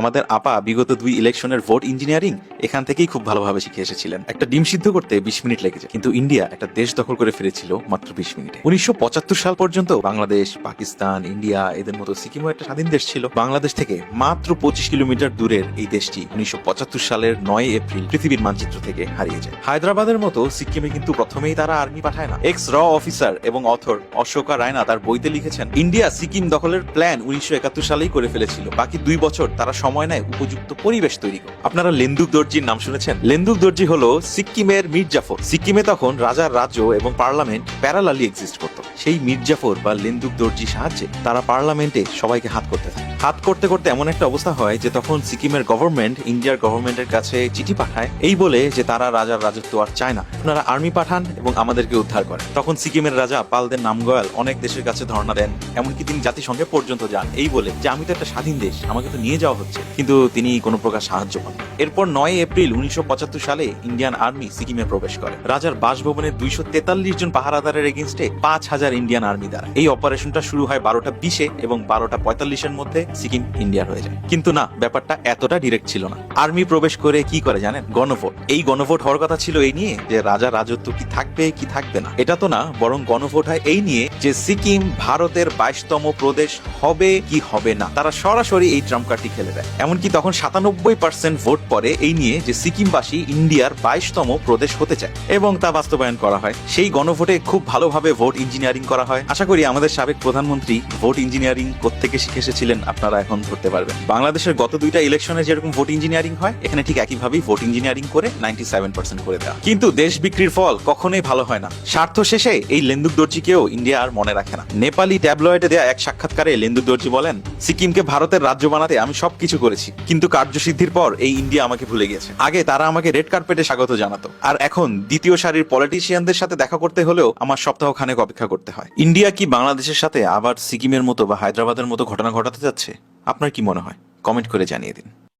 আমাদের আপা বিগত 2 ইলেকশনের ভোট ইঞ্জিনিয়ারিং এখান থেকেই খুব ভালোভাবে শিখে এসেছিলেন। একটা ডিম সিদ্ধ করতে 20 মিনিট লেগে যায়, কিন্তু ইন্ডিয়া একটা দেশ দখল করে ফিরেছিল মাত্র 20 মিনিটে। 1975 সাল পর্যন্ত বাংলাদেশ, পাকিস্তান, ইন্ডিয়া এদের মতো সিকিমও একটা স্বাধীন দেশ ছিল। বাংলাদেশ থেকে মাত্র 25 কিলোমিটার দূরের এই দেশটি 1975 সালের 9 এপ্রিল পৃথিবীর মানচিত্র থেকে হারিয়ে যায়। হায়দ্রাবাদের মতো সিকিমে কিন্তু প্রথমেই তারা আর্মি পাঠায় না। এক্স র অফিসার এবং অথর অশোকা রায়না তার বইতে লিখেছেন, ইন্ডিয়া সিকিম দখলের প্ল্যান 1971 সালেই করে ফেলেছিল, বাকি 2 বছর তারা সময় নেয় উপযুক্ত পরিবেশ তৈরি করে। আপনারা লেন্দুক দর্জির নাম শুনেছেন? লেন্দুক দর্জি হলো সিকিমের মির্জাফর। সিকিমে তখন রাজার রাজ্য এবং পার্লামেন্ট প্যারালালি এক্সিস্ট করত। সেই মির্জাফর বা লেন্দুক দর্জির সাহায্যে তারা পার্লামেন্টে সবাইকে হাত করতে থাকে। হাত করতে করতে এমন একটা অবস্থা হয় যে তখন সিকিমের গভর্নমেন্ট ইন্ডিয়ার গভর্নমেন্টের কাছে চিঠি পাঠায় এই বলে যে তারা রাজার রাজত্ব আর চায় না, আপনারা আর্মি পাঠান এবং আমাদেরকে উদ্ধার করেন। তখন সিকিমের রাজা পালদের নামগয়াল অনেক দেশের কাছে ধর্ণা দেন, এমনকি তিনি জাতিসংঘে পর্যন্ত যান এই বলে যে আমি তো একটা স্বাধীন দেশ, আমাকে তো নিয়ে যাওয়া হচ্ছে, কিন্তু তিনি কোনো প্রকার সাহায্য পান। এরপর 9 এপ্রিল 1975 সালে ইন্ডিয়ান আর্মি সিকিমে প্রবেশ করে। রাজার বাসভবনের 243 জন পাহারাদারের এগেইনস্টে 5000 ইন্ডিয়ান আর্মি দ্বারা এই অপারেশনটা শুরু হয় 12:20 এবং 12:45 মধ্যে সিকিম ইন্ডিয়ার হয়ে যায়। কিন্তু না, ব্যাপারটা এতটা ডিরেক্ট ছিল না। আর্মি প্রবেশ করে কি করে জানেন? গণভোট। এই গণভোট হওয়ার কথা ছিল এই নিয়ে যে রাজার রাজত্ব কি থাকবে কি থাকবে না, এটা তো না, বরং গণভোট হয় এই নিয়ে যে সিকিম ভারতের 22তম প্রদেশ হবে কি হবে না। তারা সরাসরি এই ট্রাম্প কার্ডটি খেলে দেয়। এমনকি তখন 97% ভোট পড়ে এই নিয়ে যে সিকিমবাসী ইন্ডিয়ার 22তম প্রদেশ হতে চায় এবং তা বাস্তবায়ন করা হয়। সেই গণভোটে খুব ভালোভাবে ভোট ইঞ্জিনিয়ারিং করা হয়। আশা করি আমাদের সাবেক প্রধানমন্ত্রী ভোট ইঞ্জিনিয়ারিং কোত্থেকে শিখে এসেছিলেন আপনারা এখন ধরতে পারবেন। বাংলাদেশের গত 2টা ইলেকশনে যেরকম ভোট ইঞ্জিনিয়ারিং হয়, এখানে ঠিক একইভাবেই ভোট ইঞ্জিনিয়ারিং করে 97% করে দেওয়া। কিন্তু দেশ বিক্রির ফল কখনোই ভালো হয় না। স্বার্থ শেষে এই লেন্দুক দর্জিকেও ইন্ডিয়া আর মনে রাখে না। নেপালি ট্যাবলয়েডে দেয়া এক সাক্ষাৎকারে লেন্দুক দর্জি বলেন, সিকিমকে ভারতের রাজ্য বানাতে আমি সবকিছু করেছি, কিন্তু কার্যসিদ্ধির পর এই ইন্ডিয়া আমাকে ভুলে গেছে। আগে তারা আমাকে রেড কার্পেটে স্বাগত জানাতো, আর এখন দ্বিতীয় সারির পলিটিশিয়ানদের সাথে দেখা করতে হলেও আমার সপ্তাহখানেক অপেক্ষা করতে হয়। ইন্ডিয়া কি বাংলাদেশের সাথে আবার সিকিমের মতো বা হায়দ্রাবাদের মতো ঘটনা ঘটাতে যাচ্ছে? আপনার কি মনে হয়? কমেন্ট করে জানিয়ে দিন।